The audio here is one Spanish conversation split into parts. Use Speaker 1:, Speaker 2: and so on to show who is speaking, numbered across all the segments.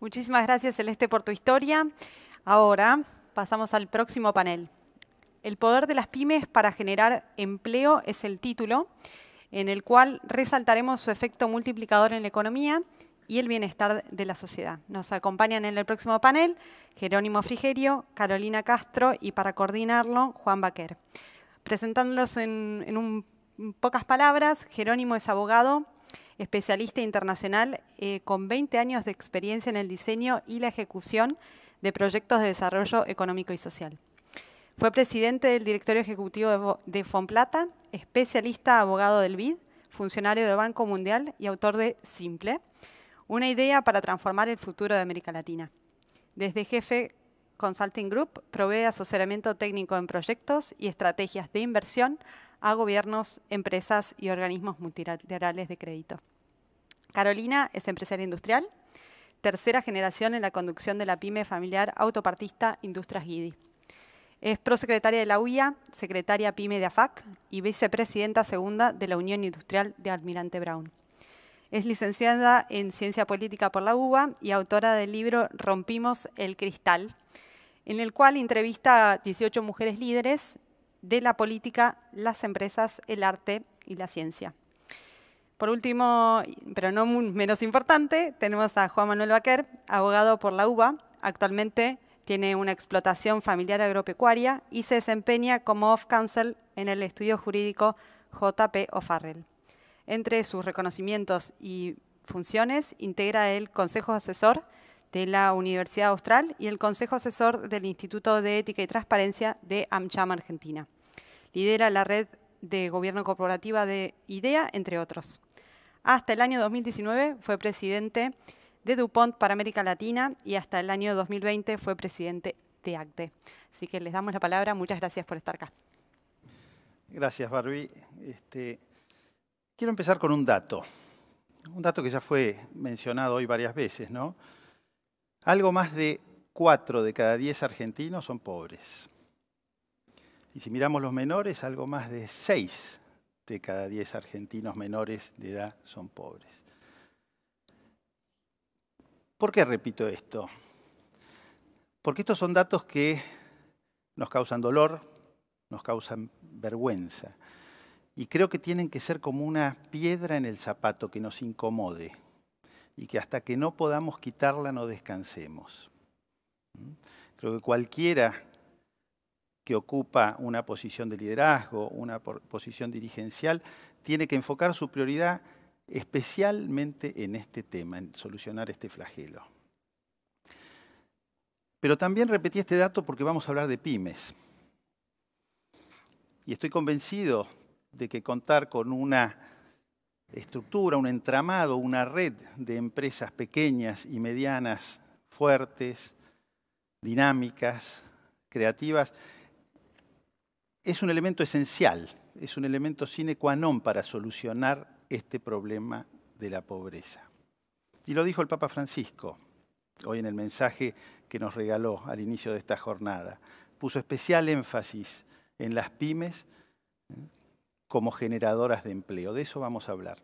Speaker 1: Muchísimas gracias, Celeste, por tu historia. Ahora pasamos al próximo panel. El poder de las pymes para generar empleo es el título, en el cual resaltaremos su efecto multiplicador en la economía y el bienestar de la sociedad. Nos acompañan en el próximo panel Jerónimo Frigerio, Carolina Castro y para coordinarlo, Juan Baquer. Presentándolos en pocas palabras, Jerónimo es abogado, especialista internacional con 20 años de experiencia en el diseño y la ejecución de proyectos de desarrollo económico y social. Fue presidente del directorio ejecutivo de Fomplata, especialista abogado del BID, funcionario del Banco Mundial y autor de Simple, una idea para transformar el futuro de América Latina. Desde Jefe Consulting Group provee asesoramiento técnico en proyectos y estrategias de inversión a gobiernos, empresas y organismos multilaterales de crédito. Carolina es empresaria industrial, tercera generación en la conducción de la pyme familiar autopartista Industrias Guidi. Es prosecretaria de la UIA, secretaria PYME de AFAC y vicepresidenta segunda de la Unión Industrial de Almirante Brown. Es licenciada en Ciencia Política por la UBA y autora del libro Rompimos el Cristal, en el cual entrevista a 18 mujeres líderes de la política, las empresas, el arte y la ciencia. Por último, pero no menos importante, tenemos a Juan Manuel Baquer, abogado por la UBA. Actualmente tiene una explotación familiar agropecuaria y se desempeña como off-counsel en el estudio jurídico J.P. O'Farrell. Entre sus reconocimientos y funciones, integra el Consejo Asesor de la Universidad Austral y el Consejo Asesor del Instituto de Ética y Transparencia de AmCham Argentina. Lidera la red de gobierno corporativa de IDEA, entre otros. Hasta el año 2019 fue presidente de DuPont para América Latina y hasta el año 2020 fue presidente de ACDE. Así que les damos la palabra. Muchas gracias por estar acá.
Speaker 2: Gracias, Barbie. Quiero empezar con un dato que ya fue mencionado hoy varias veces, ¿no? Algo más de 4 de cada 10 argentinos son pobres. Y si miramos los menores, algo más de 6 de cada 10 argentinos menores de edad son pobres. ¿Por qué repito esto? Porque estos son datos que nos causan dolor, nos causan vergüenza. Y creo que tienen que ser como una piedra en el zapato que nos incomode y que hasta que no podamos quitarla no descansemos. Creo que cualquiera que ocupa una posición de liderazgo, una posición dirigencial, tiene que enfocar su prioridad especialmente en este tema, en solucionar este flagelo. Pero también repetí este dato porque vamos a hablar de pymes. Y estoy convencido de que contar con una estructura, un entramado, una red de empresas pequeñas y medianas, fuertes, dinámicas, creativas, es un elemento esencial, es un elemento sine qua non para solucionar este problema de la pobreza. Y lo dijo el Papa Francisco hoy en el mensaje que nos regaló al inicio de esta jornada. Puso especial énfasis en las pymes como generadoras de empleo. De eso vamos a hablar.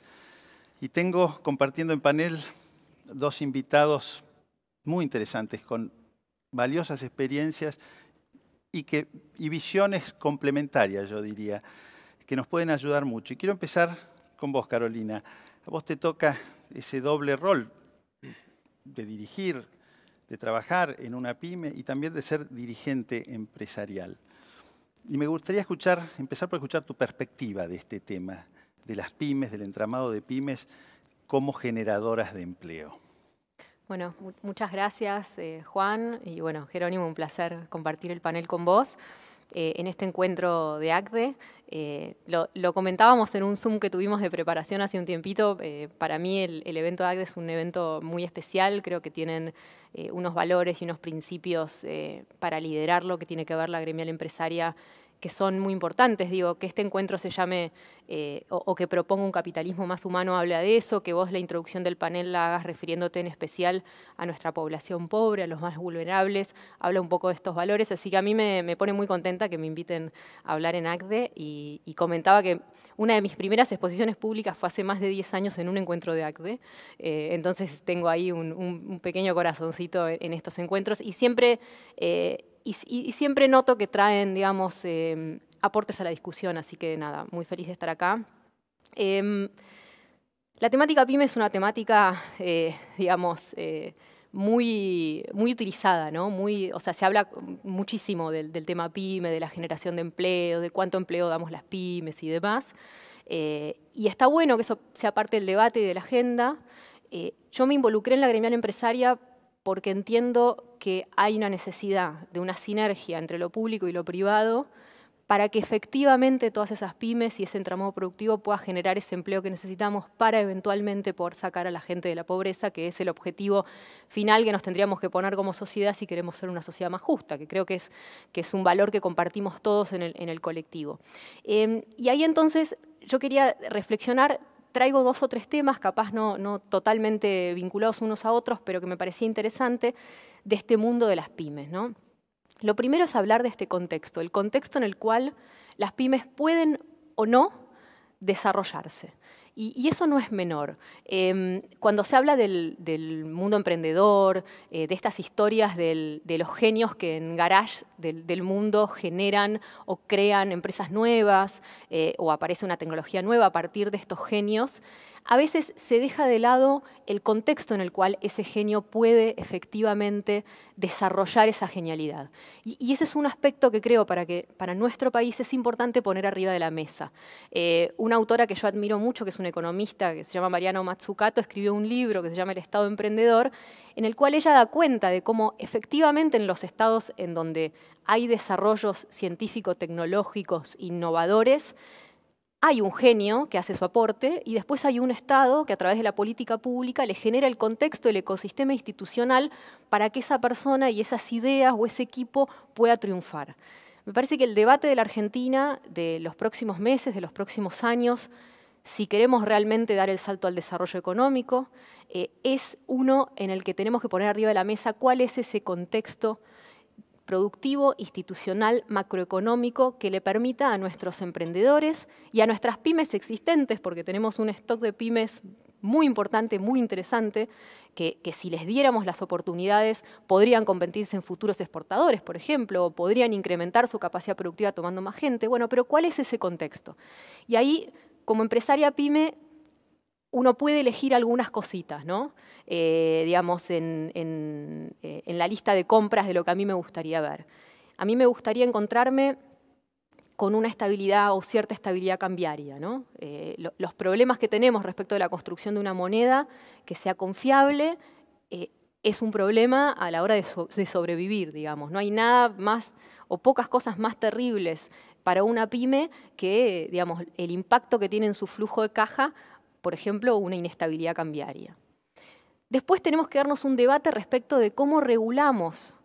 Speaker 2: Y tengo compartiendo en panel 2 invitados muy interesantes con valiosas experiencias y visiones complementarias, yo diría, que nos pueden ayudar mucho. Y quiero empezar con vos, Carolina. A vos te toca ese doble rol de dirigir, de trabajar en una pyme y también de ser dirigente empresarial. Y me gustaría empezar por escuchar tu perspectiva de este tema, de las pymes, del entramado de pymes como generadoras de empleo.
Speaker 3: Bueno, muchas gracias, Juan. Y bueno, Jerónimo, un placer compartir el panel con vos en este encuentro de ACDE. Lo comentábamos en un Zoom que tuvimos de preparación hace un tiempito. Para mí el evento de ACDE es un evento muy especial. Creo que tienen unos valores y unos principios para liderar lo que tiene que ver la gremial empresaria que son muy importantes. Digo, que este encuentro se llame o que proponga un capitalismo más humano habla de eso, que vos la introducción del panel la hagas refiriéndote en especial a nuestra población pobre, a los más vulnerables, habla un poco de estos valores, así que a mí me pone muy contenta que me inviten a hablar en ACDE y comentaba que una de mis primeras exposiciones públicas fue hace más de 10 años en un encuentro de ACDE, entonces tengo ahí un pequeño corazoncito en estos encuentros y siempre noto que traen, digamos, aportes a la discusión, así que nada, muy feliz de estar acá. La temática PYME es una temática, digamos, muy utilizada, ¿no? O sea, se habla muchísimo del tema PYME, de la generación de empleo, de cuánto empleo damos las pymes y demás. Y está bueno que eso sea parte del debate y de la agenda. Yo me involucré en la gremial empresaria porque entiendo que hay una necesidad de una sinergia entre lo público y lo privado para que efectivamente todas esas pymes y ese entramado productivo pueda generar ese empleo que necesitamos para eventualmente poder sacar a la gente de la pobreza, que es el objetivo final que nos tendríamos que poner como sociedad si queremos ser una sociedad más justa, que creo que es un valor que compartimos todos en el colectivo. Y ahí entonces yo quería reflexionar. Traigo 2 o 3 temas, capaz no totalmente vinculados unos a otros, pero que me parecía interesante de este mundo de las pymes, ¿no? Lo primero es hablar de este contexto, el contexto en el cual las pymes pueden o no desarrollarse. Y eso no es menor. Cuando se habla del mundo emprendedor, de estas historias de los genios que en garage del mundo generan o crean empresas nuevas, o aparece una tecnología nueva a partir de estos genios, a veces se deja de lado el contexto en el cual ese genio puede efectivamente desarrollar esa genialidad. Y ese es un aspecto que creo para nuestro país es importante poner arriba de la mesa. Una autora que yo admiro mucho, que es una economista que se llama Mariana Mazzucato, escribió un libro que se llama El Estado Emprendedor, en el cual ella da cuenta de cómo efectivamente en los estados en donde hay desarrollos científico-tecnológicos innovadores, hay un genio que hace su aporte y después hay un Estado que a través de la política pública le genera el contexto, el ecosistema institucional para que esa persona y esas ideas o ese equipo pueda triunfar. Me parece que el debate de la Argentina de los próximos meses, de los próximos años, si queremos realmente dar el salto al desarrollo económico, es uno en el que tenemos que poner arriba de la mesa cuál es ese contexto productivo, institucional, macroeconómico que le permita a nuestros emprendedores y a nuestras pymes existentes, porque tenemos un stock de pymes muy importante, muy interesante, que si les diéramos las oportunidades podrían convertirse en futuros exportadores, por ejemplo, o podrían incrementar su capacidad productiva tomando más gente. Bueno, pero ¿cuál es ese contexto? Y ahí, como empresaria pyme, uno puede elegir algunas cositas, ¿no? Digamos, en la lista de compras de lo que a mí me gustaría ver. A mí me gustaría encontrarme con una estabilidad o cierta estabilidad cambiaria, ¿no? Los problemas que tenemos respecto de la construcción de una moneda que sea confiable es un problema a la hora de sobrevivir, digamos. No hay nada más o pocas cosas más terribles para una pyme que, digamos, el impacto que tiene en su flujo de caja, por ejemplo, una inestabilidad cambiaria. Después tenemos que darnos un debate respecto de cómo regulamos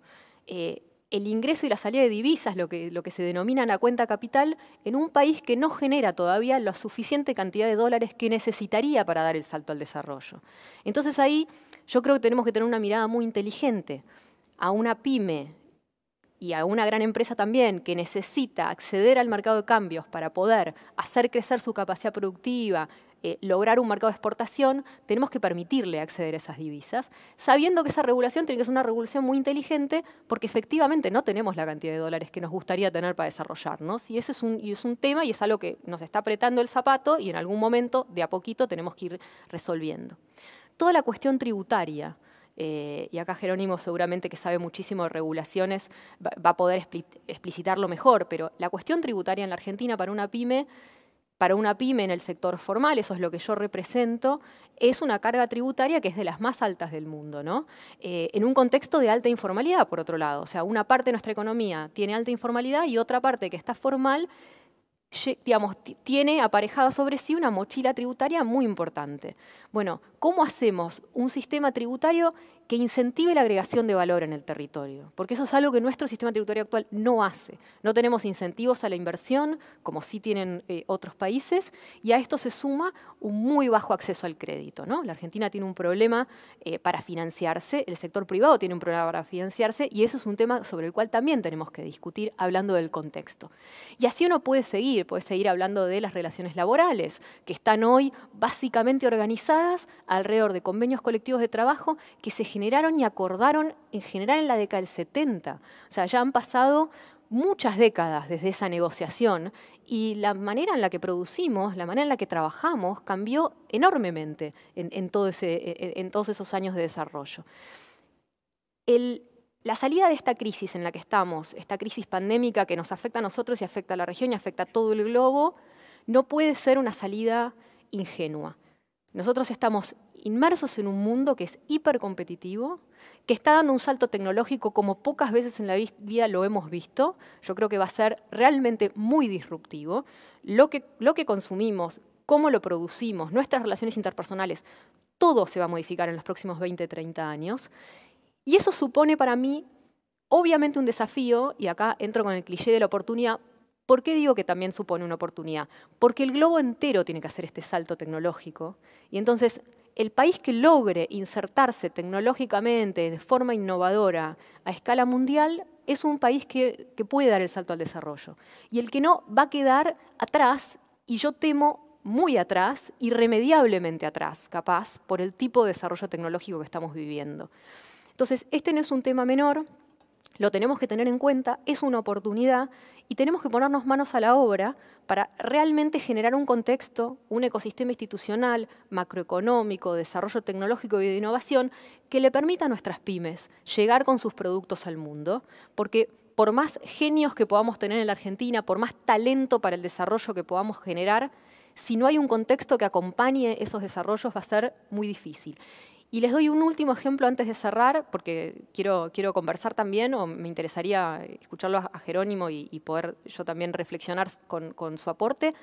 Speaker 3: el ingreso y la salida de divisas, lo que se denomina la cuenta capital, en un país que no genera todavía la suficiente cantidad de dólares que necesitaría para dar el salto al desarrollo. Entonces ahí yo creo que tenemos que tener una mirada muy inteligente a una pyme y a una gran empresa también que necesita acceder al mercado de cambios para poder hacer crecer su capacidad productiva, lograr un mercado de exportación, tenemos que permitirle acceder a esas divisas, sabiendo que esa regulación tiene que ser una regulación muy inteligente porque efectivamente no tenemos la cantidad de dólares que nos gustaría tener para desarrollarnos. Y eso es un tema y es algo que nos está apretando el zapato y en algún momento, de a poquito, tenemos que ir resolviendo. Toda la cuestión tributaria, y acá Jerónimo seguramente que sabe muchísimo de regulaciones va a poder explicitarlo mejor, pero la cuestión tributaria en la Argentina para una pyme en el sector formal, eso es lo que yo represento, es una carga tributaria que es de las más altas del mundo, ¿no? En un contexto de alta informalidad, por otro lado. O sea, una parte de nuestra economía tiene alta informalidad y otra parte que está formal, digamos, tiene aparejada sobre sí una mochila tributaria muy importante. Bueno, ¿cómo hacemos un sistema tributario que incentive la agregación de valor en el territorio, porque eso es algo que nuestro sistema tributario actual no hace. No tenemos incentivos a la inversión, como sí tienen otros países, y a esto se suma un muy bajo acceso al crédito, ¿no? La Argentina tiene un problema para financiarse, el sector privado tiene un problema para financiarse, y eso es un tema sobre el cual también tenemos que discutir hablando del contexto. Y así uno puede seguir hablando de las relaciones laborales, que están hoy básicamente organizadas alrededor de convenios colectivos de trabajo que se generaron y acordaron en general en la década del 70. O sea, ya han pasado muchas décadas desde esa negociación y la manera en la que producimos, la manera en la que trabajamos cambió enormemente en todos esos años de desarrollo. La salida de esta crisis en la que estamos, esta crisis pandémica que nos afecta a nosotros y afecta a la región y afecta a todo el globo, no puede ser una salida ingenua. Nosotros estamos inmersos en un mundo que es hipercompetitivo, que está dando un salto tecnológico como pocas veces en la vida lo hemos visto. Yo creo que va a ser realmente muy disruptivo. Lo que consumimos, cómo lo producimos, nuestras relaciones interpersonales, todo se va a modificar en los próximos 20, 30 años. Y eso supone para mí, obviamente, un desafío, y acá entro con el cliché de la oportunidad. ¿Por qué digo que también supone una oportunidad? Porque el globo entero tiene que hacer este salto tecnológico. Y entonces, el país que logre insertarse tecnológicamente, de forma innovadora, a escala mundial, es un país que puede dar el salto al desarrollo. Y el que no, va a quedar atrás, y yo temo muy atrás, irremediablemente atrás, capaz, por el tipo de desarrollo tecnológico que estamos viviendo. Entonces, este no es un tema menor, lo tenemos que tener en cuenta, es una oportunidad y tenemos que ponernos manos a la obra para realmente generar un contexto, un ecosistema institucional, macroeconómico, desarrollo tecnológico y de innovación que le permita a nuestras pymes llegar con sus productos al mundo, porque por más genios que podamos tener en la Argentina, por más talento para el desarrollo que podamos generar, si no hay un contexto que acompañe esos desarrollos va a ser muy difícil. Y les doy un último ejemplo antes de cerrar, porque quiero conversar también, o me interesaría escucharlo a Jerónimo y poder yo también reflexionar con su aporte.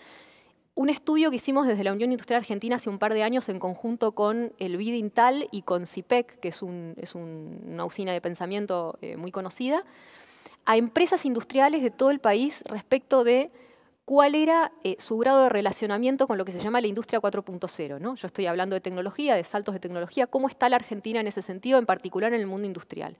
Speaker 3: Un estudio que hicimos desde la Unión Industrial Argentina hace un par de años en conjunto con el BID Intal y con CIPEC, que es una usina de pensamiento muy conocida, a empresas industriales de todo el país respecto de cuál era su grado de relacionamiento con lo que se llama la industria 4.0, ¿no? Yo estoy hablando de tecnología, de saltos de tecnología, cómo está la Argentina en ese sentido, en particular en el mundo industrial.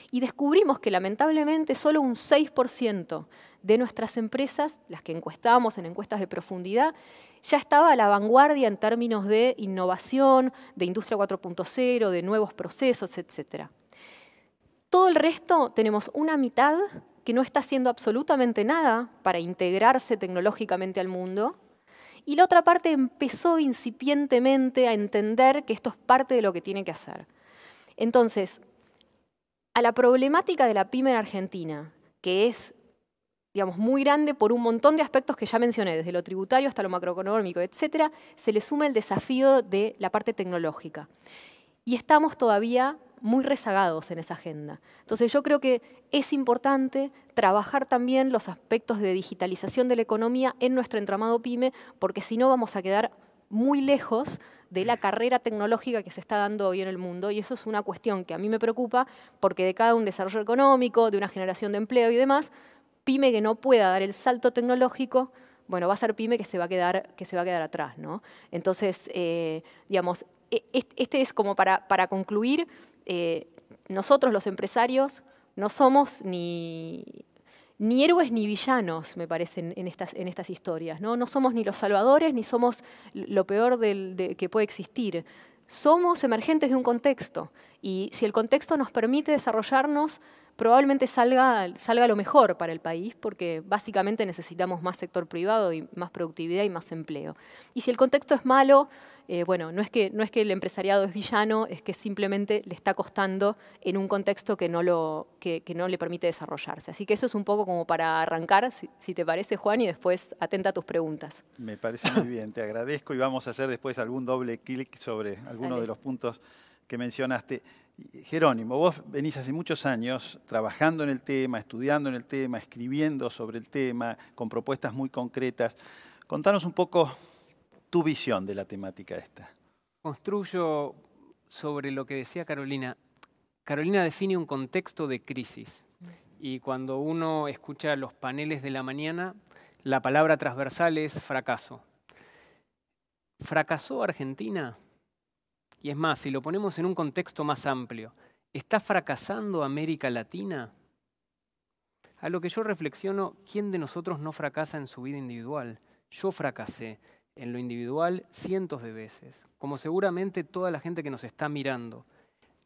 Speaker 3: Y descubrimos que lamentablemente solo un 6% de nuestras empresas, las que encuestamos en encuestas de profundidad, ya estaba a la vanguardia en términos de innovación, de industria 4.0, de nuevos procesos, etc. Todo el resto tenemos una mitad que no está haciendo absolutamente nada para integrarse tecnológicamente al mundo, y la otra parte empezó incipientemente a entender que esto es parte de lo que tiene que hacer. Entonces, a la problemática de la pyme en Argentina, que es, digamos, muy grande por un montón de aspectos que ya mencioné, desde lo tributario hasta lo macroeconómico, etcétera, se le suma el desafío de la parte tecnológica. Y estamos todavía muy rezagados en esa agenda. Entonces yo creo que es importante trabajar también los aspectos de digitalización de la economía en nuestro entramado PYME, porque si no vamos a quedar muy lejos de la carrera tecnológica que se está dando hoy en el mundo, y eso es una cuestión que a mí me preocupa, porque de cada un desarrollo económico, de una generación de empleo y demás, PYME que no pueda dar el salto tecnológico, bueno, va a ser PYME que se va a quedar atrás, ¿no? Entonces, digamos, este es como para concluir. Nosotros los empresarios no somos ni héroes ni villanos, me parecen, en estas historias, ¿no? No somos ni los salvadores ni somos lo peor que puede existir. Somos emergentes de un contexto y si el contexto nos permite desarrollarnos, probablemente salga lo mejor para el país, porque básicamente necesitamos más sector privado y más productividad y más empleo. Y si el contexto es malo, bueno, no es que el empresariado es villano, es que simplemente le está costando en un contexto que no le permite desarrollarse. Así que eso es un poco como para arrancar, si te parece, Juan, y después atenta a tus preguntas.
Speaker 2: Me parece muy bien, te agradezco y vamos a hacer después algún doble clic sobre algunos de los puntos que mencionaste. Jerónimo, vos venís hace muchos años trabajando en el tema, estudiando en el tema, escribiendo sobre el tema, con propuestas muy concretas. Contanos un poco tu visión de la temática esta.
Speaker 4: Construyo sobre lo que decía Carolina. Carolina define un contexto de crisis. Y cuando uno escucha los paneles de la mañana, la palabra transversal es fracaso. ¿Fracasó Argentina? Y es más, si lo ponemos en un contexto más amplio, ¿está fracasando América Latina? A lo que yo reflexiono, ¿quién de nosotros no fracasa en su vida individual? Yo fracasé en lo individual cientos de veces, como seguramente toda la gente que nos está mirando.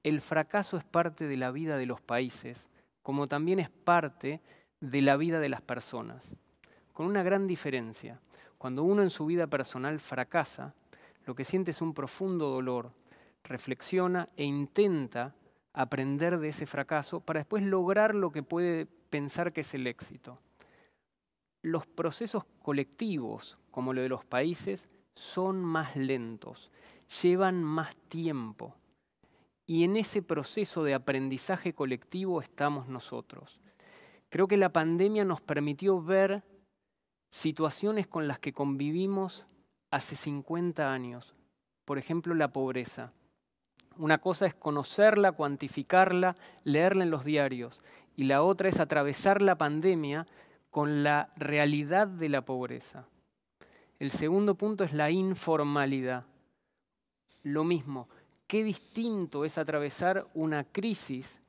Speaker 4: El fracaso es parte de la vida de los países, como también es parte de la vida de las personas. Con una gran diferencia. Cuando uno en su vida personal fracasa, lo que siente es un profundo dolor, reflexiona e intenta aprender de ese fracaso para después lograr lo que puede pensar que es el éxito. Los procesos colectivos, como lo de los países, son más lentos, llevan más tiempo. Y en ese proceso de aprendizaje colectivo estamos nosotros. Creo que la pandemia nos permitió ver situaciones con las que convivimos hace 50 años. Por ejemplo, la pobreza. Una cosa es conocerla, cuantificarla, leerla en los diarios. Y la otra es atravesar la pandemia con la realidad de la pobreza. El segundo punto es la informalidad. Lo mismo, qué distinto es atravesar una crisis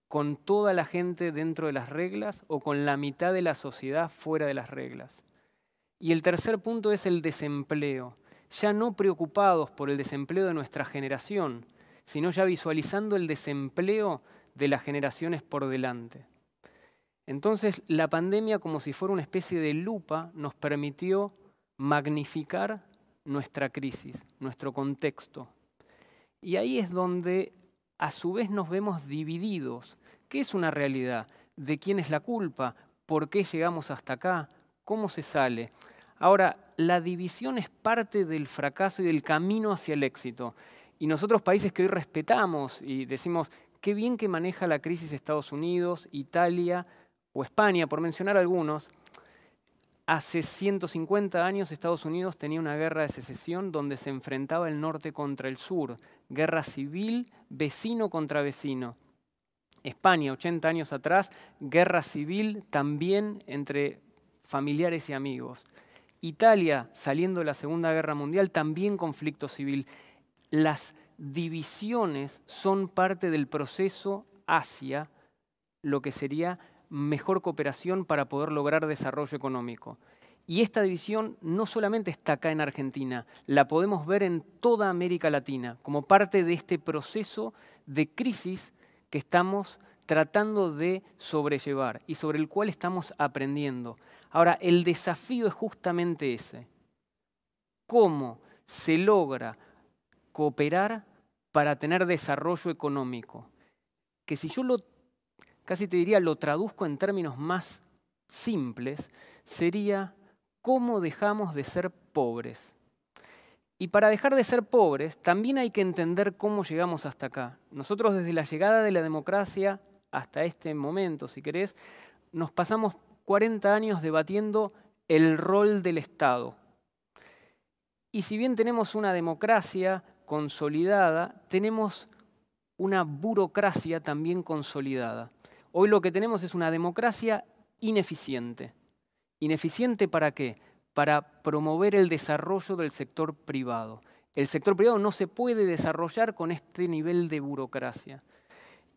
Speaker 4: con toda la gente dentro de las reglas o con la mitad de la sociedad fuera de las reglas. Y el tercer punto es el desempleo. Ya no preocupados por el desempleo de nuestra generación, sino ya visualizando el desempleo de las generaciones por delante. Entonces, la pandemia, como si fuera una especie de lupa, nos permitió magnificar nuestra crisis, nuestro contexto. Y ahí es donde, a su vez, nos vemos divididos. ¿Qué es una realidad? ¿De quién es la culpa? ¿Por qué llegamos hasta acá? ¿Cómo se sale? Ahora, la división es parte del fracaso y del camino hacia el éxito. Y nosotros, países que hoy respetamos y decimos, qué bien que maneja la crisis Estados Unidos, Italia o España, por mencionar algunos, hace 150 años Estados Unidos tenía una guerra de secesión donde se enfrentaba el norte contra el sur, guerra civil, vecino contra vecino. España, 80 años atrás, guerra civil también entre familiares y amigos. Italia, saliendo de la Segunda Guerra Mundial, también conflicto civil. Las divisiones son parte del proceso hacia lo que sería mejor cooperación para poder lograr desarrollo económico. Y esta división no solamente está acá en Argentina, la podemos ver en toda América Latina, como parte de este proceso de crisis que estamos tratando de sobrellevar y sobre el cual estamos aprendiendo. Ahora, el desafío es justamente ese. ¿Cómo se logra cooperar para tener desarrollo económico? Que si yo casi te diría, lo traduzco en términos más simples, sería cómo dejamos de ser pobres. Y para dejar de ser pobres, también hay que entender cómo llegamos hasta acá. Nosotros desde la llegada de la democracia hasta este momento, si querés, nos pasamos 40 años debatiendo el rol del Estado. Y si bien tenemos una democracia consolidada, tenemos una burocracia también consolidada. Hoy lo que tenemos es una democracia ineficiente. ¿Ineficiente para qué? Para promover el desarrollo del sector privado. El sector privado no se puede desarrollar con este nivel de burocracia.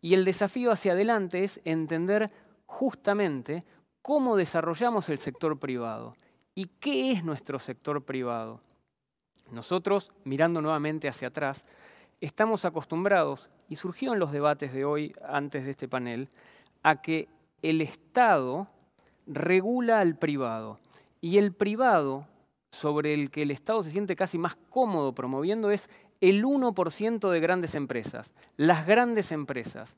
Speaker 4: Y el desafío hacia adelante es entender justamente cómo desarrollamos el sector privado y qué es nuestro sector privado. Nosotros, mirando nuevamente hacia atrás, estamos acostumbrados, y surgió en los debates de hoy, antes de este panel, a que el Estado regula al privado. Y el privado, sobre el que el Estado se siente casi más cómodo promoviendo, es el 1% de grandes empresas. Las grandes empresas.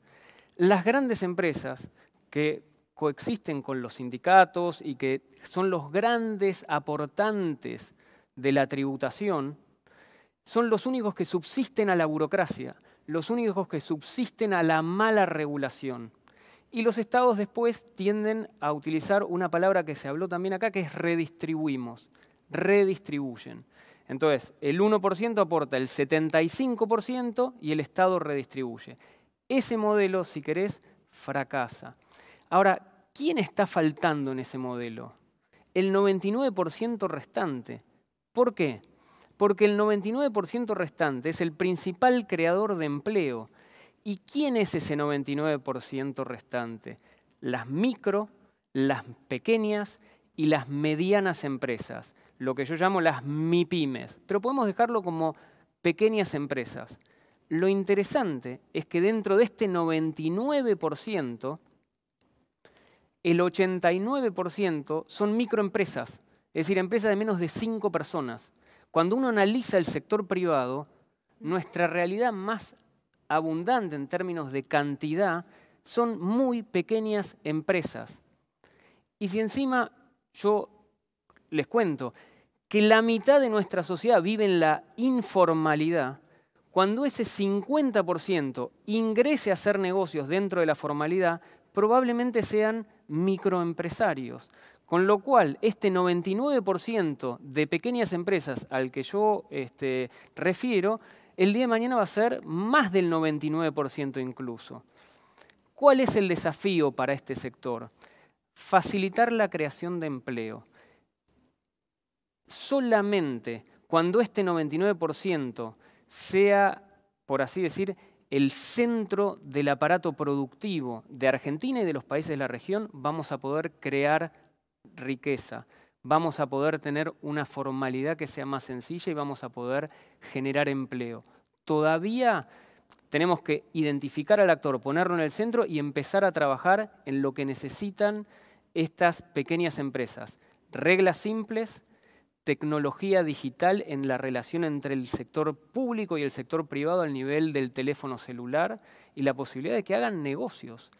Speaker 4: Las grandes empresas que coexisten con los sindicatos y que son los grandes aportantes de la tributación, son los únicos que subsisten a la burocracia, los únicos que subsisten a la mala regulación. Y los estados después tienden a utilizar una palabra que se habló también acá, que es redistribuimos, redistribuyen. Entonces, el 1% aporta el 75% y el Estado redistribuye. Ese modelo, si querés, fracasa. Ahora, ¿quién está faltando en ese modelo? El 99% restante. ¿Por qué? Porque el 99% restante es el principal creador de empleo. ¿Y quién es ese 99% restante? Las micro, las pequeñas y las medianas empresas, lo que yo llamo las MIPYMES, pero podemos dejarlo como pequeñas empresas. Lo interesante es que dentro de este 99%, el 89% son microempresas, es decir, empresas de menos de 5 personas. Cuando uno analiza el sector privado, nuestra realidad más abundante en términos de cantidad son muy pequeñas empresas. Y si encima yo les cuento que la mitad de nuestra sociedad vive en la informalidad, cuando ese 50% ingrese a hacer negocios dentro de la formalidad, probablemente sean microempresarios. Con lo cual, este 99% de pequeñas empresas al que yo refiero, el día de mañana va a ser más del 99% incluso. ¿Cuál es el desafío para este sector? Facilitar la creación de empleo. Solamente cuando este 99% sea, por así decir, el centro del aparato productivo de Argentina y de los países de la región, vamos a poder crear riqueza, vamos a poder tener una formalidad que sea más sencilla y vamos a poder generar empleo. Todavía tenemos que identificar al actor, ponerlo en el centro y empezar a trabajar en lo que necesitan estas pequeñas empresas. Reglas simples, tecnología digital en la relación entre el sector público y el sector privado al nivel del teléfono celular y la posibilidad de que hagan negocios.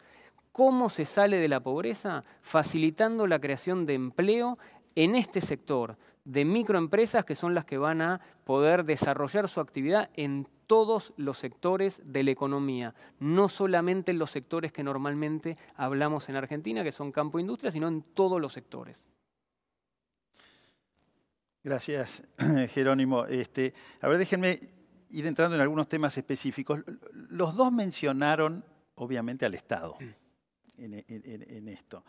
Speaker 4: ¿Cómo se sale de la pobreza? Facilitando la creación de empleo en este sector de microempresas que son las que van a poder desarrollar su actividad en todos los sectores de la economía, no solamente en los sectores que normalmente hablamos en Argentina, que son campo e industria, sino en todos los sectores.
Speaker 2: Gracias, Jerónimo. A ver, déjenme ir entrando en algunos temas específicos. Los dos mencionaron, obviamente, al Estado en esto.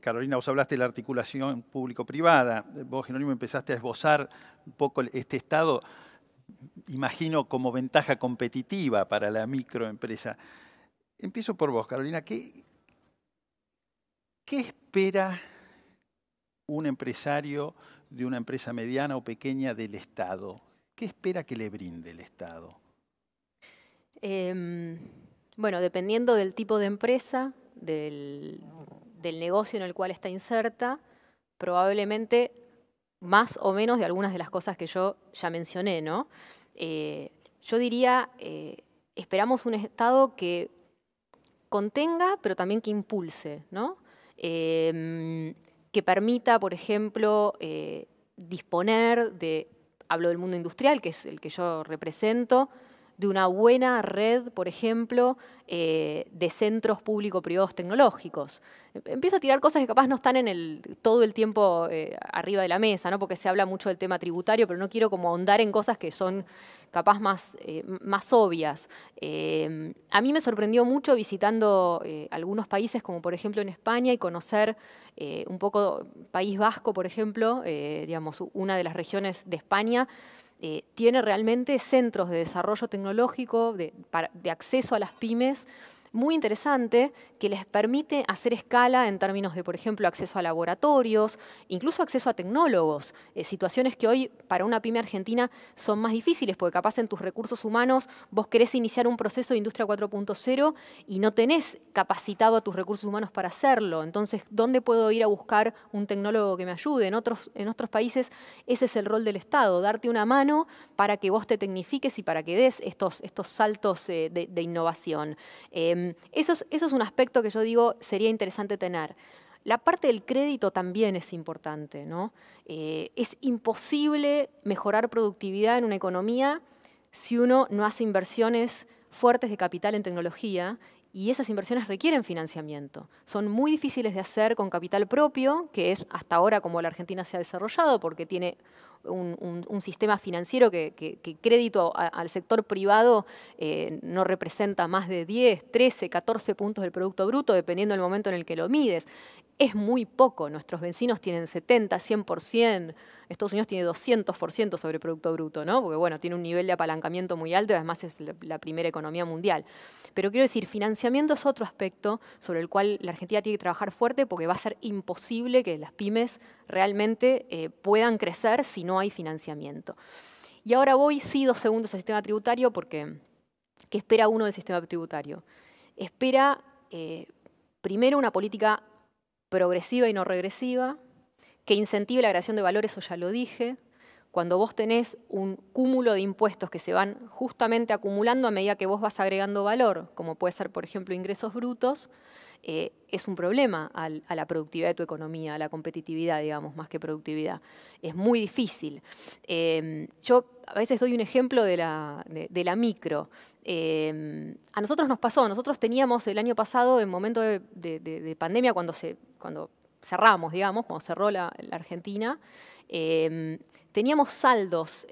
Speaker 2: Carolina, vos hablaste de la articulación público-privada. Vos, Jerónimo, empezaste a esbozar un poco este Estado, imagino, como ventaja competitiva para la microempresa. Empiezo por vos, Carolina. ¿Qué espera un empresario de una empresa mediana o pequeña del Estado? ¿Qué espera que le brinde el Estado?
Speaker 3: Bueno, dependiendo del tipo de empresa, del negocio en el cual está inserta, probablemente más o menos de algunas de las cosas que yo ya mencioné, ¿no? Yo diría, esperamos un Estado que contenga, pero también que impulse, ¿no? Que permita, por ejemplo, disponer de, hablo del mundo industrial, que es el que yo represento, de una buena red, por ejemplo, de centros público-privados tecnológicos. Empiezo a tirar cosas que capaz no están todo el tiempo arriba de la mesa, ¿no? Porque se habla mucho del tema tributario, pero no quiero como ahondar en cosas que son capaz más obvias. A mí me sorprendió mucho visitando algunos países, como por ejemplo en España, y conocer un poco País Vasco, por ejemplo, digamos, una de las regiones de España, tiene realmente centros de desarrollo tecnológico, de acceso a las pymes, muy interesante, que les permite hacer escala en términos de, por ejemplo, acceso a laboratorios, incluso acceso a tecnólogos, situaciones que hoy para una pyme argentina son más difíciles, porque capaz en tus recursos humanos vos querés iniciar un proceso de industria 4.0 y no tenés capacitado a tus recursos humanos para hacerlo. Entonces, ¿dónde puedo ir a buscar un tecnólogo que me ayude? En otros países ese es el rol del Estado, darte una mano para que vos te tecnifiques y para que des estos saltos de innovación. Eso es un aspecto que yo digo sería interesante tener. La parte del crédito también es importante, ¿no? Es imposible mejorar productividad en una economía si uno no hace inversiones fuertes de capital en tecnología, y esas inversiones requieren financiamiento. Son muy difíciles de hacer con capital propio, que es hasta ahora como la Argentina se ha desarrollado, porque tiene un sistema financiero que crédito al sector privado no representa más de 10, 13, 14 puntos del Producto Bruto, dependiendo del momento en el que lo mides. Es muy poco. Nuestros vecinos tienen 70, 100%. Estados Unidos tiene 200% sobre Producto Bruto, ¿no? Porque, bueno, tiene un nivel de apalancamiento muy alto y además es la primera economía mundial. Pero quiero decir, financiamiento es otro aspecto sobre el cual la Argentina tiene que trabajar fuerte porque va a ser imposible que las pymes realmente puedan crecer si no hay financiamiento. Y ahora voy, sí, 2 segundos al sistema tributario porque ¿qué espera uno del sistema tributario? Espera, primero, una política progresiva y no regresiva, que incentive la creación de valor, eso ya lo dije. Cuando vos tenés un cúmulo de impuestos que se van justamente acumulando a medida que vos vas agregando valor, como puede ser, por ejemplo, ingresos brutos, es un problema a la productividad de tu economía, a la competitividad, digamos, más que productividad. Es muy difícil. Yo a veces doy un ejemplo de la micro. A nosotros nos pasó, nosotros teníamos el año pasado, en momento de pandemia, cuando cerramos, digamos, cuando cerró la Argentina, teníamos saldos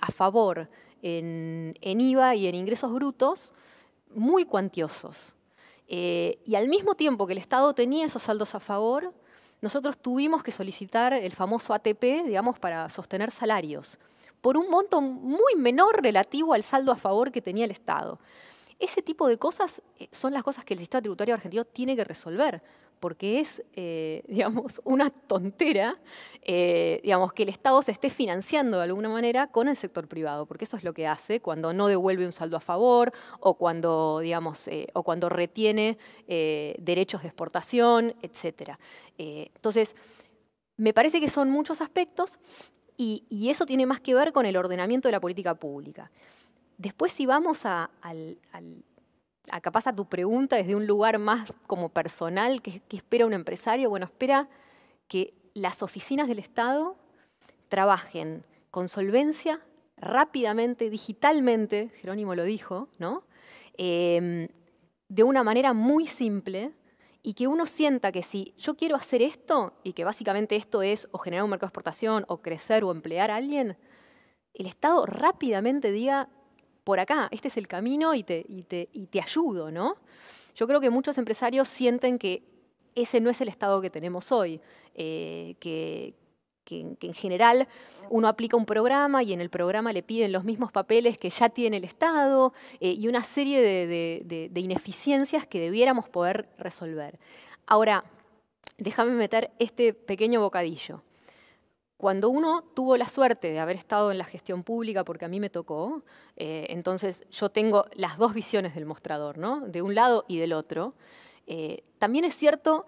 Speaker 3: a favor en IVA y en ingresos brutos muy cuantiosos. Y al mismo tiempo que el Estado tenía esos saldos a favor, nosotros tuvimos que solicitar el famoso ATP, digamos, para sostener salarios, por un monto muy menor relativo al saldo a favor que tenía el Estado. Ese tipo de cosas son las cosas que el sistema tributario argentino tiene que resolver, porque es, digamos, una tontera, digamos, que el Estado se esté financiando de alguna manera con el sector privado, porque eso es lo que hace cuando no devuelve un saldo a favor o cuando, digamos, o cuando retiene derechos de exportación, etc. Entonces, me parece que son muchos aspectos y eso tiene más que ver con el ordenamiento de la política pública. Después, si vamos capaz a tu pregunta desde un lugar más como personal, ¿qué espera un empresario? Bueno, espera que las oficinas del Estado trabajen con solvencia, rápidamente, digitalmente, Jerónimo lo dijo, ¿no? De una manera muy simple, y que uno sienta que si yo quiero hacer esto, y que básicamente esto es o generar un mercado de exportación, o crecer, o emplear a alguien, el Estado rápidamente diga, por acá, este es el camino y te ayudo, ¿no? Yo creo que muchos empresarios sienten que ese no es el Estado que tenemos hoy, que en general uno aplica un programa y en el programa le piden los mismos papeles que ya tiene el Estado y una serie de ineficiencias que debiéramos poder resolver. Ahora, déjame meter este pequeño bocadillo. Cuando uno tuvo la suerte de haber estado en la gestión pública, porque a mí me tocó, entonces yo tengo las dos visiones del mostrador, ¿no? De un lado y del otro. También es cierto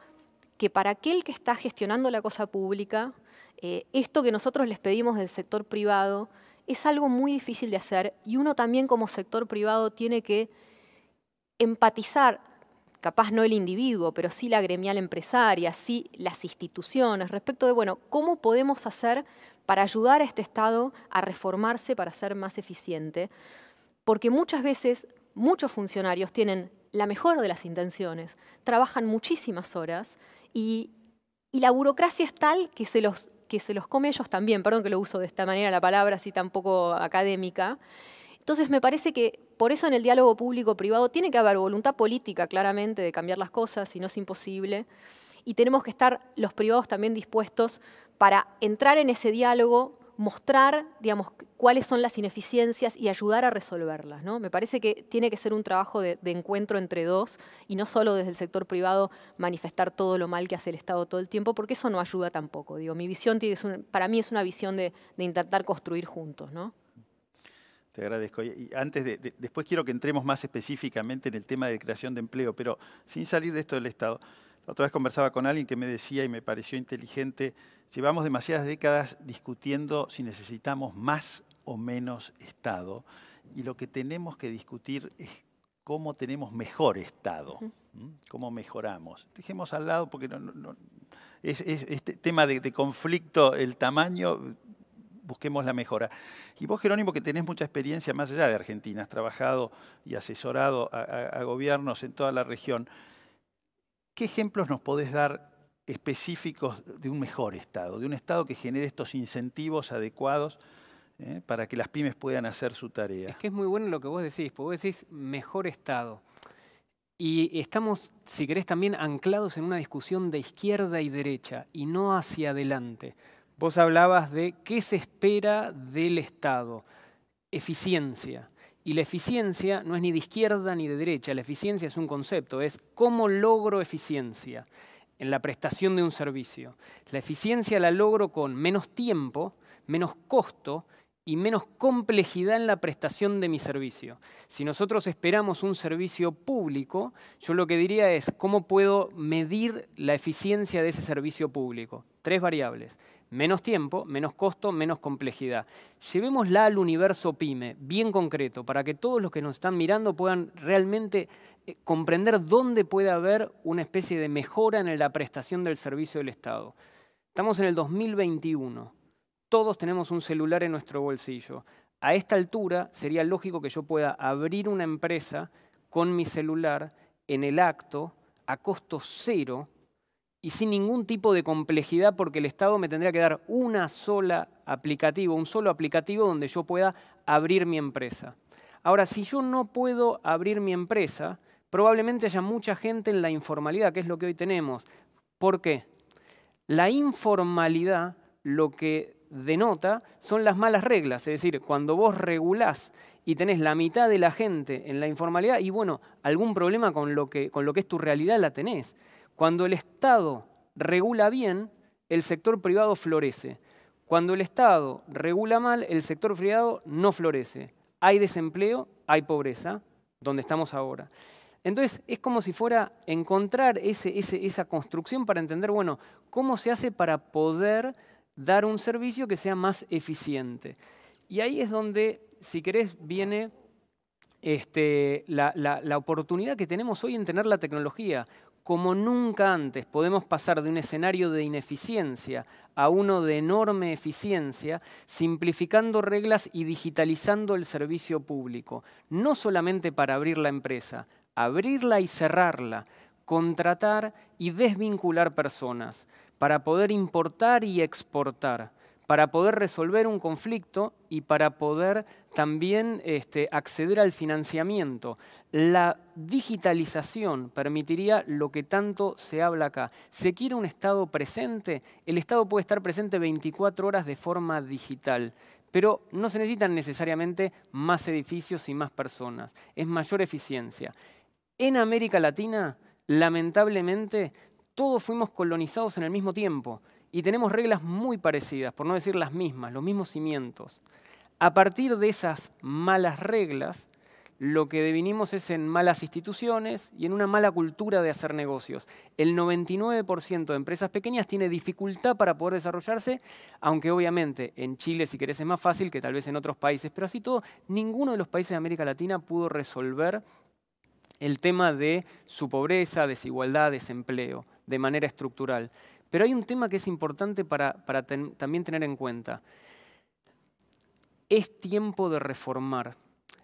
Speaker 3: que para aquel que está gestionando la cosa pública, esto que nosotros les pedimos del sector privado es algo muy difícil de hacer y uno también como sector privado tiene que empatizar, capaz no el individuo, pero sí la gremial empresaria, sí las instituciones, respecto de, bueno, ¿cómo podemos hacer para ayudar a este Estado a reformarse para ser más eficiente? Porque muchas veces muchos funcionarios tienen la mejor de las intenciones, trabajan muchísimas horas y la burocracia es tal que se los come ellos también, perdón que lo uso de esta manera la palabra así tan poco académica. Entonces me parece que por eso en el diálogo público-privado tiene que haber voluntad política claramente de cambiar las cosas, si no es imposible, y tenemos que estar los privados también dispuestos para entrar en ese diálogo, mostrar, digamos, cuáles son las ineficiencias y ayudar a resolverlas, ¿no? Me parece que tiene que ser un trabajo de encuentro entre dos y no solo desde el sector privado manifestar todo lo mal que hace el Estado todo el tiempo, porque eso no ayuda tampoco. Digo, mi visión para mí es una visión de intentar construir juntos, ¿no?
Speaker 2: Te agradezco. Y antes después quiero que entremos más específicamente en el tema de creación de empleo, pero sin salir de esto del Estado. La otra vez conversaba con alguien que me decía, y me pareció inteligente, llevamos demasiadas décadas discutiendo si necesitamos más o menos Estado, y lo que tenemos que discutir es cómo tenemos mejor Estado, cómo mejoramos. Dejemos al lado, porque es este tema de conflicto, el tamaño, busquemos la mejora. Y vos, Jerónimo, que tenés mucha experiencia más allá de Argentina, has trabajado y asesorado a gobiernos en toda la región, ¿qué ejemplos nos podés dar específicos de un mejor Estado, de un Estado que genere estos incentivos adecuados para que las pymes puedan hacer su tarea.
Speaker 4: Es que es muy bueno lo que vos decís, porque vos decís mejor Estado. Y estamos, si querés, también anclados en una discusión de izquierda y derecha, y no hacia adelante. Vos hablabas de qué se espera del Estado. Eficiencia. Y la eficiencia no es ni de izquierda ni de derecha, la eficiencia es un concepto, es cómo logro eficiencia en la prestación de un servicio. La eficiencia la logro con menos tiempo, menos costo y menos complejidad en la prestación de mi servicio. Si nosotros esperamos un servicio público, yo lo que diría es cómo puedo medir la eficiencia de ese servicio público. 3 variables. Menos tiempo, menos costo, menos complejidad. Llevémosla al universo PYME, bien concreto, para que todos los que nos están mirando puedan realmente comprender dónde puede haber una especie de mejora en la prestación del servicio del Estado. Estamos en el 2021. Todos tenemos un celular en nuestro bolsillo. A esta altura sería lógico que yo pueda abrir una empresa con mi celular en el acto, a costo cero, y sin ningún tipo de complejidad, porque el Estado me tendría que dar un solo aplicativo donde yo pueda abrir mi empresa. Ahora, si yo no puedo abrir mi empresa, probablemente haya mucha gente en la informalidad, que es lo que hoy tenemos. ¿Por qué? La informalidad lo que denota son las malas reglas, es decir, cuando vos regulás y tenés la mitad de la gente en la informalidad, y bueno, algún problema con lo que es tu realidad la tenés. Cuando el Estado regula bien, el sector privado florece. Cuando el Estado regula mal, el sector privado no florece. Hay desempleo, hay pobreza, donde estamos ahora. Entonces, es como si fuera encontrar esa construcción para entender, bueno, cómo se hace para poder dar un servicio que sea más eficiente. Y ahí es donde, si querés, viene la oportunidad que tenemos hoy en tener la tecnología. Como nunca antes podemos pasar de un escenario de ineficiencia a uno de enorme eficiencia, simplificando reglas y digitalizando el servicio público. No solamente para abrir la empresa, abrirla y cerrarla, contratar y desvincular personas, para poder importar y exportar, para poder resolver un conflicto y para poder también acceder al financiamiento. La digitalización permitiría lo que tanto se habla acá. ¿Se quiere un Estado presente? El Estado puede estar presente 24 horas de forma digital, pero no se necesitan necesariamente más edificios y más personas. Es mayor eficiencia. En América Latina, lamentablemente, todos fuimos colonizados en el mismo tiempo. Y tenemos reglas muy parecidas, por no decir las mismas, los mismos cimientos. A partir de esas malas reglas, lo que devinimos es en malas instituciones y en una mala cultura de hacer negocios. El 99% de empresas pequeñas tiene dificultad para poder desarrollarse, aunque obviamente en Chile, si querés, es más fácil que tal vez en otros países. Pero así todo, ninguno de los países de América Latina pudo resolver el tema de su pobreza, desigualdad, desempleo, de manera estructural. Pero hay un tema que es importante para también tener en cuenta. Es tiempo de reformar.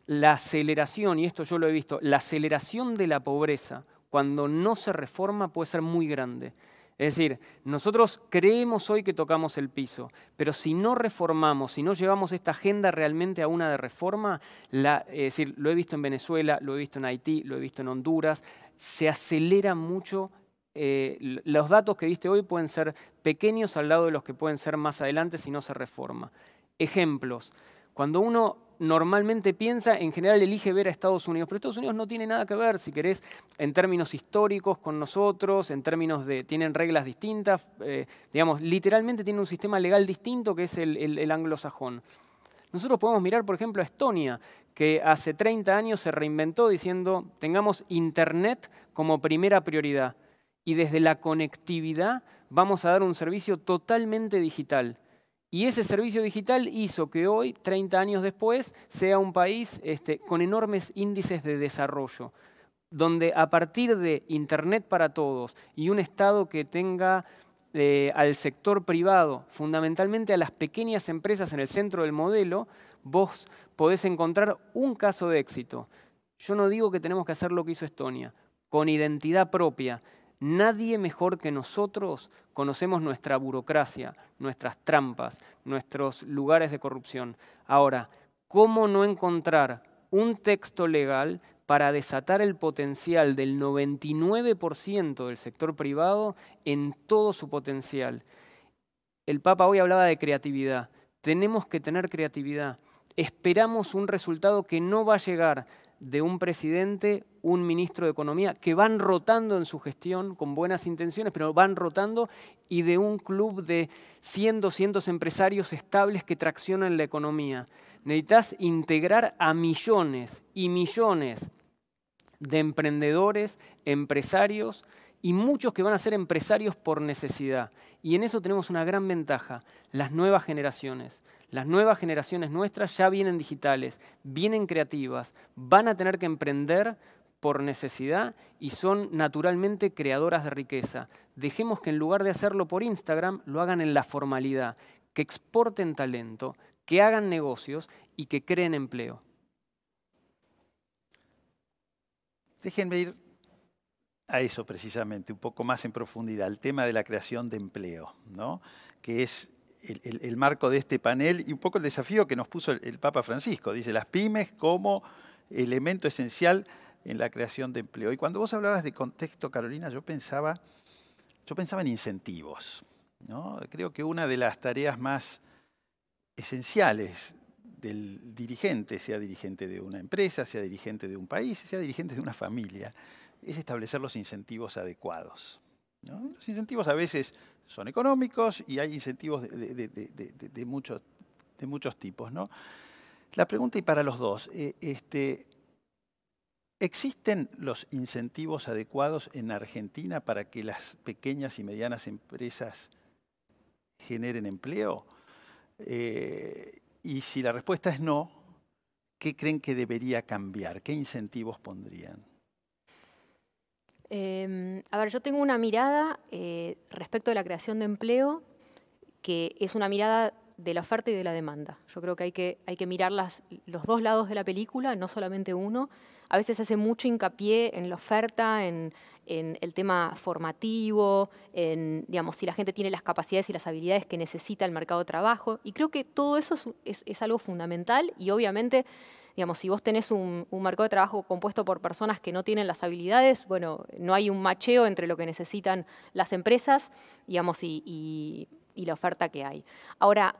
Speaker 4: La aceleración, y esto yo lo he visto, la aceleración de la pobreza cuando no se reforma puede ser muy grande. Es decir, nosotros creemos hoy que tocamos el piso, pero si no reformamos, si no llevamos esta agenda realmente a una de reforma, es decir, lo he visto en Venezuela, lo he visto en Haití, lo he visto en Honduras, se acelera mucho. Los datos que diste hoy pueden ser pequeños al lado de los que pueden ser más adelante si no se reforma. Ejemplos. Cuando uno normalmente piensa, en general elige ver a Estados Unidos, pero Estados Unidos no tiene nada que ver, si querés, en términos históricos con nosotros, en términos de, tienen reglas distintas, digamos, literalmente tienen un sistema legal distinto que es el anglosajón. Nosotros podemos mirar, por ejemplo, a Estonia, que hace 30 años se reinventó diciendo, tengamos Internet como primera prioridad. Y desde la conectividad vamos a dar un servicio totalmente digital. Y ese servicio digital hizo que hoy, 30 años después, sea un país con enormes índices de desarrollo, donde a partir de Internet para todos y un Estado que tenga al sector privado, fundamentalmente a las pequeñas empresas en el centro del modelo, vos podés encontrar un caso de éxito. Yo no digo que tenemos que hacer lo que hizo Estonia, con identidad propia. Nadie mejor que nosotros conocemos nuestra burocracia, nuestras trampas, nuestros lugares de corrupción. Ahora, ¿cómo no encontrar un texto legal para desatar el potencial del 99% del sector privado en todo su potencial? El Papa hoy hablaba de creatividad. Tenemos que tener creatividad. Esperamos un resultado que no va a llegar de un presidente, un ministro de Economía, que van rotando en su gestión con buenas intenciones, pero van rotando, y de un club de 100, 200 empresarios estables que traccionan la economía. Necesitas integrar a millones y millones de emprendedores, empresarios, y muchos que van a ser empresarios por necesidad. Y en eso tenemos una gran ventaja, las nuevas generaciones. Las nuevas generaciones nuestras ya vienen digitales, vienen creativas, van a tener que emprender por necesidad y son naturalmente creadoras de riqueza. Dejemos que en lugar de hacerlo por Instagram, lo hagan en la formalidad, que exporten talento, que hagan negocios y que creen empleo.
Speaker 2: Déjenme ir a eso precisamente, un poco más en profundidad, el tema de la creación de empleo, ¿no? Que es el marco de este panel y un poco el desafío que nos puso el Papa Francisco. Dice, las pymes como elemento esencial en la creación de empleo. Y cuando vos hablabas de contexto, Carolina, yo pensaba en incentivos, ¿no? Creo que una de las tareas más esenciales del dirigente, sea dirigente de una empresa, sea dirigente de un país, sea dirigente de una familia, es establecer los incentivos adecuados, ¿no? Los incentivos a veces son económicos y hay incentivos de muchos tipos, ¿no? La pregunta, y para los dos, ¿existen los incentivos adecuados en Argentina para que las pequeñas y medianas empresas generen empleo? Y si la respuesta es no, ¿qué creen que debería cambiar? ¿Qué incentivos pondrían?
Speaker 3: A ver, yo tengo una mirada respecto de la creación de empleo que es una mirada de la oferta y de la demanda. Yo creo que hay que mirar los dos lados de la película, no solamente uno. A veces se hace mucho hincapié en la oferta, en el tema formativo, en, digamos, si la gente tiene las capacidades y las habilidades que necesita el mercado de trabajo. Y creo que todo eso es algo fundamental y obviamente, digamos, si vos tenés un mercado de trabajo compuesto por personas que no tienen las habilidades, bueno, no hay un macheo entre lo que necesitan las empresas, digamos, y la oferta que hay. Ahora,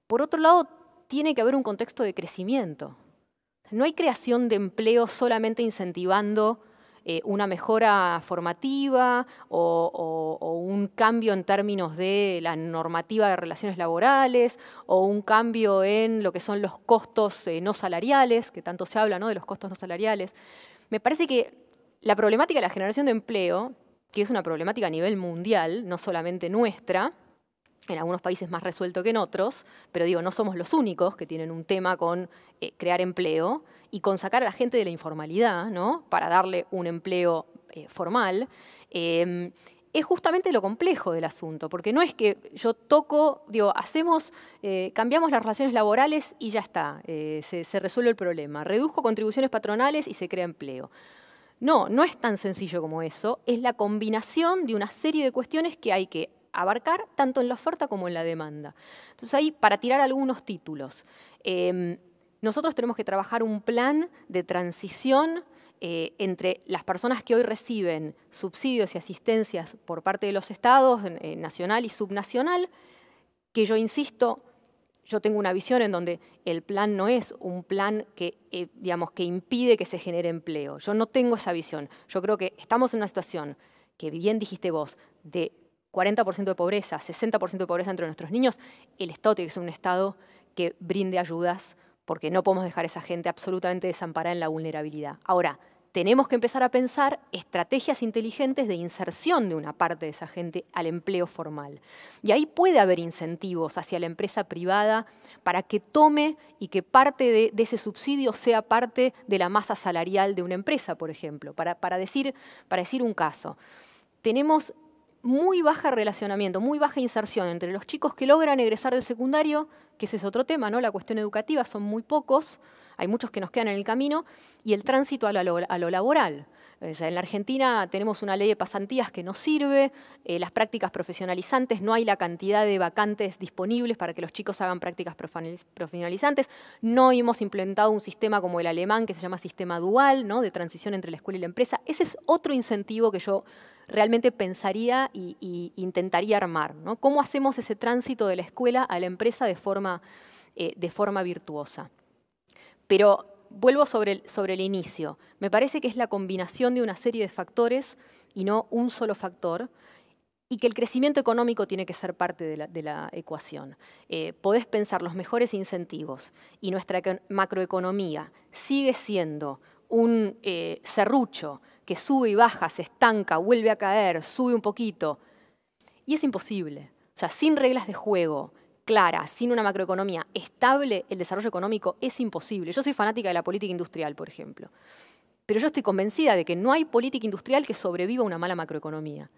Speaker 3: por otro lado, tiene que haber un contexto de crecimiento. No hay creación de empleo solamente incentivando una mejora formativa o un cambio en términos de la normativa de relaciones laborales o un cambio en lo que son los costos no salariales, que tanto se habla, ¿no?, de los costos no salariales. Me parece que la problemática de la generación de empleo, que es una problemática a nivel mundial, no solamente nuestra, en algunos países más resuelto que en otros, pero digo, no somos los únicos que tienen un tema con crear empleo y con sacar a la gente de la informalidad, ¿no?, para darle un empleo formal, es justamente lo complejo del asunto, porque no es que yo toco, digo, cambiamos las relaciones laborales y ya está, se resuelve el problema, reduzco contribuciones patronales y se crea empleo. No, no es tan sencillo como eso, es la combinación de una serie de cuestiones que hay que abarcar tanto en la oferta como en la demanda. Entonces ahí, para tirar algunos títulos, nosotros tenemos que trabajar un plan de transición entre las personas que hoy reciben subsidios y asistencias por parte de los estados, nacional y subnacional, que yo insisto, yo tengo una visión en donde el plan no es un plan que, digamos, que impide que se genere empleo. Yo no tengo esa visión. Yo creo que estamos en una situación que, bien dijiste vos, de 40% de pobreza, 60% de pobreza entre nuestros niños. El Estado tiene que ser un Estado que brinde ayudas porque no podemos dejar a esa gente absolutamente desamparada en la vulnerabilidad. Ahora, tenemos que empezar a pensar estrategias inteligentes de inserción de una parte de esa gente al empleo formal. Y ahí puede haber incentivos hacia la empresa privada para que tome y que parte de ese subsidio sea parte de la masa salarial de una empresa, por ejemplo. Para decir un caso, tenemos muy baja relacionamiento, muy baja inserción entre los chicos que logran egresar del secundario, que ese es otro tema, ¿no? La cuestión educativa, son muy pocos, hay muchos que nos quedan en el camino, y el tránsito a lo laboral. O sea, en la Argentina tenemos una ley de pasantías que no sirve, las prácticas profesionalizantes, no hay la cantidad de vacantes disponibles para que los chicos hagan prácticas profesionalizantes, no hemos implementado un sistema como el alemán que se llama sistema dual, ¿no? De transición entre la escuela y la empresa. Ese es otro incentivo que yo realmente pensaría y intentaría armar, ¿no? ¿Cómo hacemos ese tránsito de la escuela a la empresa de forma virtuosa? Pero vuelvo sobre el inicio. Me parece que es la combinación de una serie de factores y no un solo factor, y que el crecimiento económico tiene que ser parte de la ecuación. Podés pensar los mejores incentivos y nuestra macroeconomía sigue siendo un serrucho que sube y baja, se estanca, vuelve a caer, sube un poquito. Y es imposible. O sea, sin reglas de juego claras, sin una macroeconomía estable, el desarrollo económico es imposible. Yo soy fanática de la política industrial, por ejemplo. Pero yo estoy convencida de que no hay política industrial que sobreviva a una mala macroeconomía.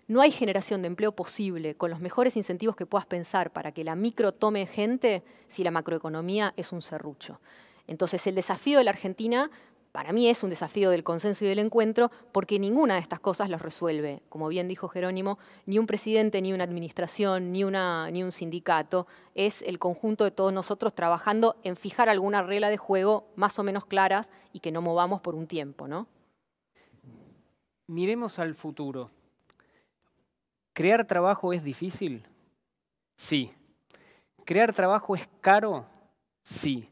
Speaker 3: No hay generación de empleo posible con los mejores incentivos que puedas pensar para que la micro tome gente si la macroeconomía es un serrucho. Entonces, el desafío de la Argentina, para mí es un desafío del consenso y del encuentro, porque ninguna de estas cosas las resuelve, como bien dijo Jerónimo, ni un presidente, ni una administración, ni un sindicato. Es el conjunto de todos nosotros trabajando en fijar alguna regla de juego más o menos claras y que no movamos por un tiempo, ¿no?
Speaker 4: Miremos al futuro. ¿Crear trabajo es difícil? Sí. ¿Crear trabajo es caro? Sí.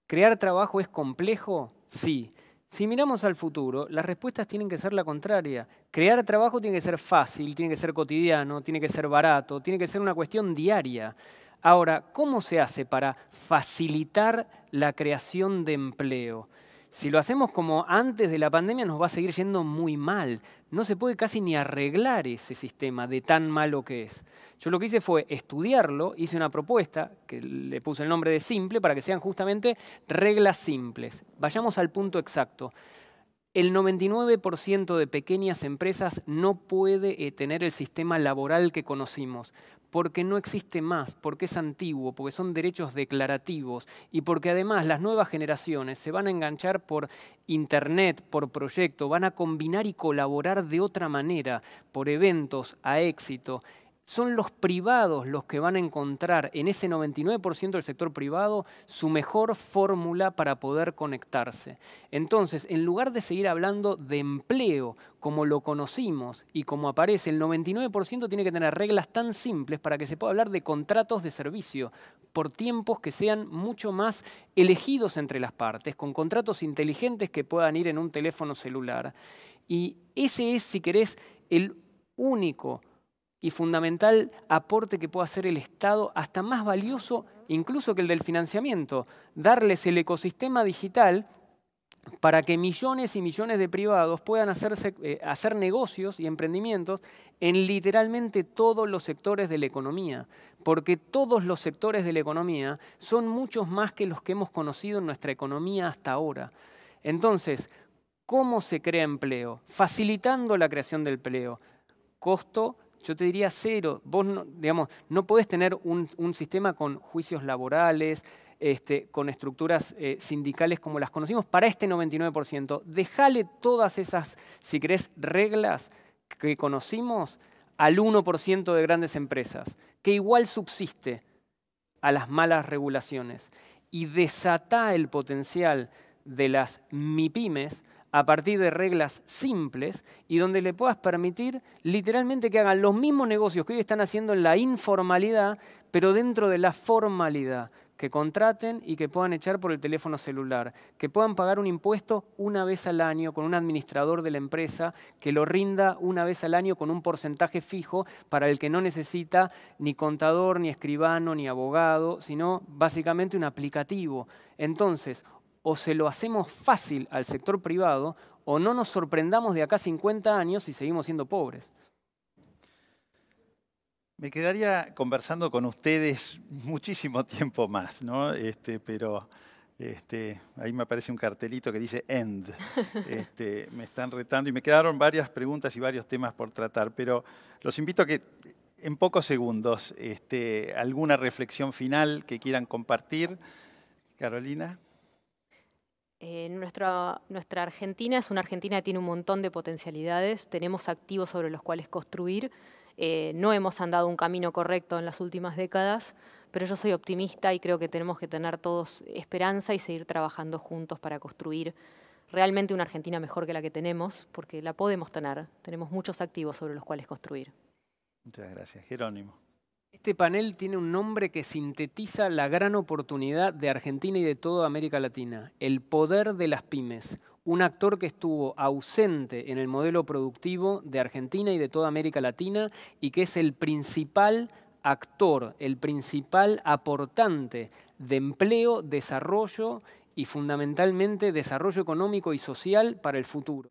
Speaker 4: ¿Crear trabajo es complejo? Sí. Si miramos al futuro, las respuestas tienen que ser la contraria. Crear trabajo tiene que ser fácil, tiene que ser cotidiano, tiene que ser barato, tiene que ser una cuestión diaria. Ahora, ¿cómo se hace para facilitar la creación de empleo? Si lo hacemos como antes de la pandemia, nos va a seguir yendo muy mal. No se puede casi ni arreglar ese sistema de tan malo que es. Yo lo que hice fue estudiarlo, hice una propuesta, que le puse el nombre de simple, para que sean justamente reglas simples. Vayamos al punto exacto. El 99% de pequeñas empresas no puede tener el sistema laboral que conocimos, porque no existe más, porque es antiguo, porque son derechos declarativos y porque además las nuevas generaciones se van a enganchar por internet, por proyecto, van a combinar y colaborar de otra manera, por eventos, a éxito. Son los privados los que van a encontrar en ese 99% del sector privado su mejor fórmula para poder conectarse. Entonces, en lugar de seguir hablando de empleo como lo conocimos y como aparece, el 99% tiene que tener reglas tan simples para que se pueda hablar de contratos de servicio por tiempos que sean mucho más elegidos entre las partes, con contratos inteligentes que puedan ir en un teléfono celular. Y ese es, si querés, el único y fundamental aporte que puede hacer el Estado, hasta más valioso incluso que el del financiamiento, darles el ecosistema digital para que millones y millones de privados puedan hacer negocios y emprendimientos en literalmente todos los sectores de la economía, porque todos los sectores de la economía son muchos más que los que hemos conocido en nuestra economía hasta ahora. Entonces, ¿cómo se crea empleo? Facilitando la creación del empleo. Costo, yo te diría cero. Vos no podés tener un sistema con juicios laborales, con estructuras sindicales como las conocimos para este 99%. Dejale todas esas, si querés, reglas que conocimos al 1% de grandes empresas, que igual subsiste a las malas regulaciones, y desatá el potencial de las MIPYMES a partir de reglas simples y donde le puedas permitir literalmente que hagan los mismos negocios que hoy están haciendo en la informalidad, pero dentro de la formalidad, que contraten y que puedan echar por el teléfono celular, que puedan pagar un impuesto una vez al año con un administrador de la empresa, que lo rinda una vez al año con un porcentaje fijo para el que no necesita ni contador, ni escribano, ni abogado, sino básicamente un aplicativo. Entonces, o se lo hacemos fácil al sector privado, o no nos sorprendamos de acá 50 años y seguimos siendo pobres.
Speaker 2: Me quedaría conversando con ustedes muchísimo tiempo más, ¿no? Pero ahí me aparece un cartelito que dice end. Me están retando y me quedaron varias preguntas y varios temas por tratar, pero los invito a que en pocos segundos alguna reflexión final que quieran compartir. Carolina.
Speaker 3: Nuestra Argentina es una Argentina que tiene un montón de potencialidades, tenemos activos sobre los cuales construir, no hemos andado un camino correcto en las últimas décadas, pero yo soy optimista y creo que tenemos que tener todos esperanza y seguir trabajando juntos para construir realmente una Argentina mejor que la que tenemos, porque la podemos tener, tenemos muchos activos sobre los cuales construir.
Speaker 2: Muchas gracias. Jerónimo.
Speaker 4: Este panel tiene un nombre que sintetiza la gran oportunidad de Argentina y de toda América Latina, el poder de las pymes, un actor que estuvo ausente en el modelo productivo de Argentina y de toda América Latina y que es el principal actor, el principal aportante de empleo, desarrollo y fundamentalmente desarrollo económico y social para el futuro.